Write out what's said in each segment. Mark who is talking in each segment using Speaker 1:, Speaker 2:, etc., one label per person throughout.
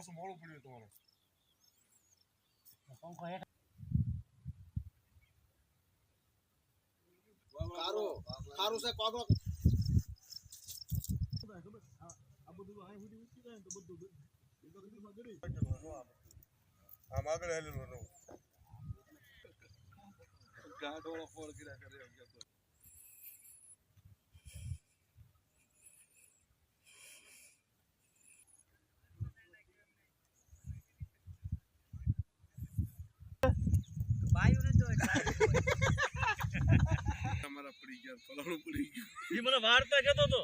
Speaker 1: પાછું મોડું પડ્યું તમારે
Speaker 2: કારો કારો છે કોગો આ બધું આ સુધી ઉઠી જાય તો બધું માં ગડી
Speaker 1: આમ આગળ હેલેલો રહું
Speaker 2: ગાડોળો ફોડ કર્યા કરે એમ કે
Speaker 3: બાયુને તો
Speaker 2: તમારા પડી ગયા ફલાણું પડી ગયું
Speaker 3: ઈ મને વાર્તા કહેતો તો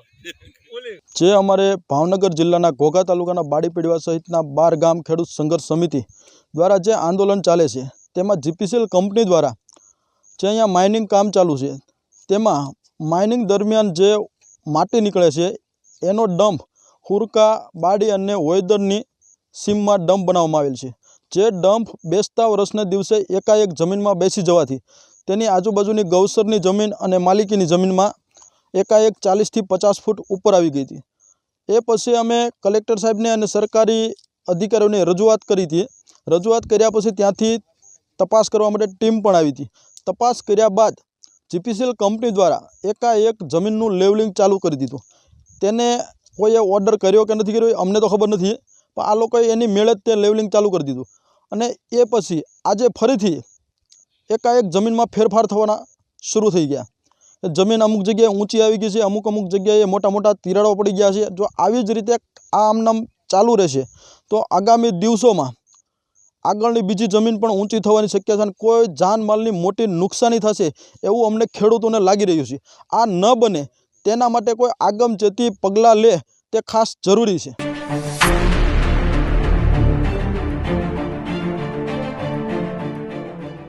Speaker 3: ઓલે
Speaker 4: જે અમારે ભાવનગર જિલ્લાના ઘોઘા તાલુકાના બાડીપીડવા સહિતના 12 ગામ ખેડૂત સંઘર્ષ સમિતિ દ્વારા જે આંદોલન ચાલે છે તેમાં જીપીસીએલ કંપની દ્વારા જે અહીંયા માઇનિંગ કામ ચાલુ છે તેમાં માઇનિંગ દરમિયાન જે માટી નીકળે છે એનો ડમ્પ હુરકા બાડી અને વોયદરની સીમમાં ડમ્પ બનાવવામાં આવેલ છે જે ડમ્પ બેસતા વર્ષના દિવસે એકાએક જમીનમાં બેસી જવાથી તેની આજુબાજુની ગૌસરની જમીન અને માલિકીની જમીનમાં એકાએક 40 થી 50 ફૂટ ઉપર આવી ગઈ હતી। એ પછી અમે કલેક્ટર સાહેબને અને સરકારી અધિકારીઓને રજૂઆત કરી હતી। રજૂઆત કર્યા પછી ત્યાંથી તપાસ કરવા માટે ટીમ પણ આવી હતી। તપાસ કર્યા બાદ જીપીસીએલ કંપની દ્વારા એકાએક જમીનનું લેવલિંગ ચાલુ કરી દીધું। તેને કોઈએ ઓર્ડર કર્યો કે નથી કર્યો અમને તો ખબર નથી, પણ આ લોકોએ એની મેળે જ તે લેવલિંગ ચાલુ કરી દીધું। અને એ પછી આજે ફરીથી એકાએક જમીનમાં ફેરફાર થવાના શરૂ થઈ ગયા। જમીન અમુક જગ્યાએ ઊંચી આવી ગઈ છે, અમુક જગ્યાએ મોટા મોટા તિરાડો પડી ગયા છે। જો આવી જ રીતે આ આમનામ ચાલુ રહેશે તો આગામી દિવસોમાં આગળની બીજી જમીન પણ ઊંચી થવાની શક્યતા અને કોઈ જાનમાલની મોટી નુકસાની થશે એવું અમને ખેડૂતોને લાગી રહ્યું છે। આ ન બને તેના માટે કોઈ આગમચેતી પગલાં લે તે ખાસ જરૂરી છે।